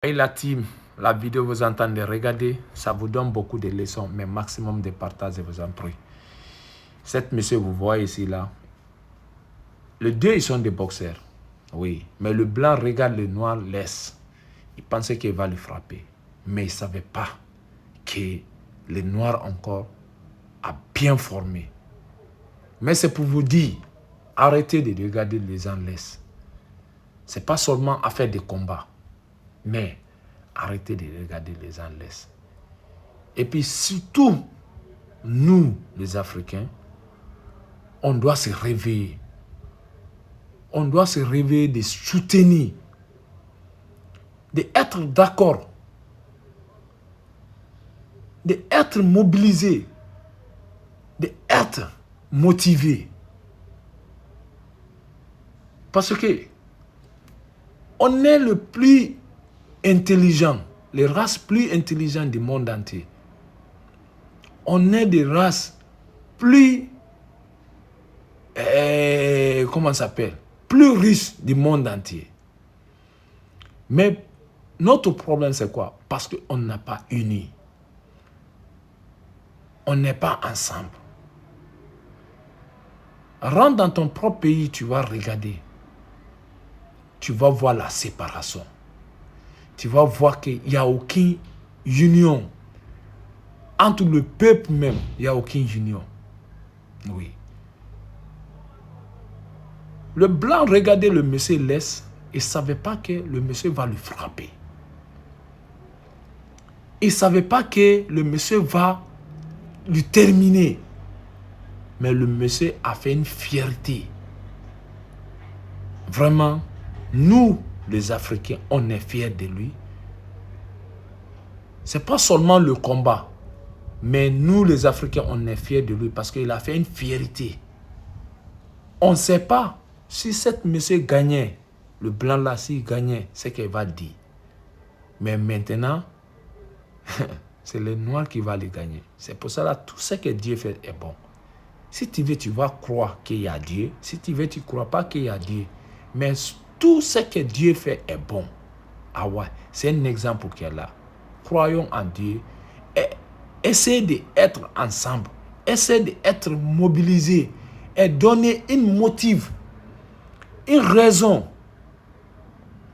Et la team, la vidéo vous entendez regarder, ça vous donne beaucoup de leçons, mais maximum de partage, je vous en prie. Cet monsieur, vous voyez ici, là, les deux, ils sont des boxeurs. Oui, mais le blanc regarde le noir, laisse. Il pensait qu'il va le frapper, mais il ne savait pas que le noir encore a bien formé. Mais c'est pour vous dire, arrêtez de regarder les gens laisse. Ce n'est pas seulement à faire des combats, mais arrêtez de regarder les gens laisse. Et puis surtout, nous, les Africains, on doit se réveiller. On doit se réveiller, de soutenir, d'être d'accord, d'être mobilisé, d'être motivé. Parce que on est le plus intelligent, les races plus intelligentes du monde entier. On est des races plus, comment ça s'appelle, plus riches du monde entier. Mais notre problème, c'est quoi? Parce qu'on n'a pas uni. On n'est pas ensemble. Rentre dans ton propre pays, tu vas regarder. Tu vas voir la séparation. Tu vas voir qu'il n'y a aucune union. Entre le peuple même, il n'y a aucune union. Oui. Le blanc regardait le monsieur laisse et ne savait pas que le monsieur va le frapper. Il ne savait pas que le monsieur va lui terminer. Mais le monsieur a fait une fierté. Vraiment, nous, les Africains, on est fiers de lui. Ce n'est pas seulement le combat. Mais nous, les Africains, on est fiers de lui parce qu'il a fait une fierté. On ne sait pas si cet monsieur gagnait, le blanc là, s'il gagnait, c'est qu'il va dire. Mais maintenant, c'est le noir qui va le gagner. C'est pour ça que tout ce que Dieu fait est bon. Si tu veux, tu vas croire qu'il y a Dieu. Si tu veux, tu ne crois pas qu'il y a Dieu. Mais tout ce que Dieu fait est bon. Ah ouais, c'est un exemple qui est là. Croyons en Dieu et essayez d'être ensemble. Essayez d'être mobilisés et donner une motive, une raison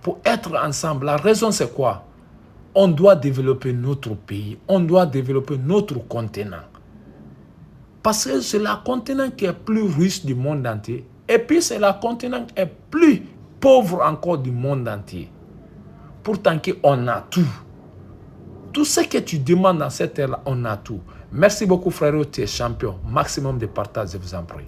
pour être ensemble. La raison, c'est quoi? On doit développer notre pays. On doit développer notre continent. Parce que c'est le continent qui est plus riche du monde entier. Et puis c'est le continent qui est plus pauvre encore du monde entier. Pourtant qu'on a tout. Tout ce que tu demandes dans cette ère-là, on a tout. Merci beaucoup frérot, tu es champion. Maximum de partage, je vous en prie.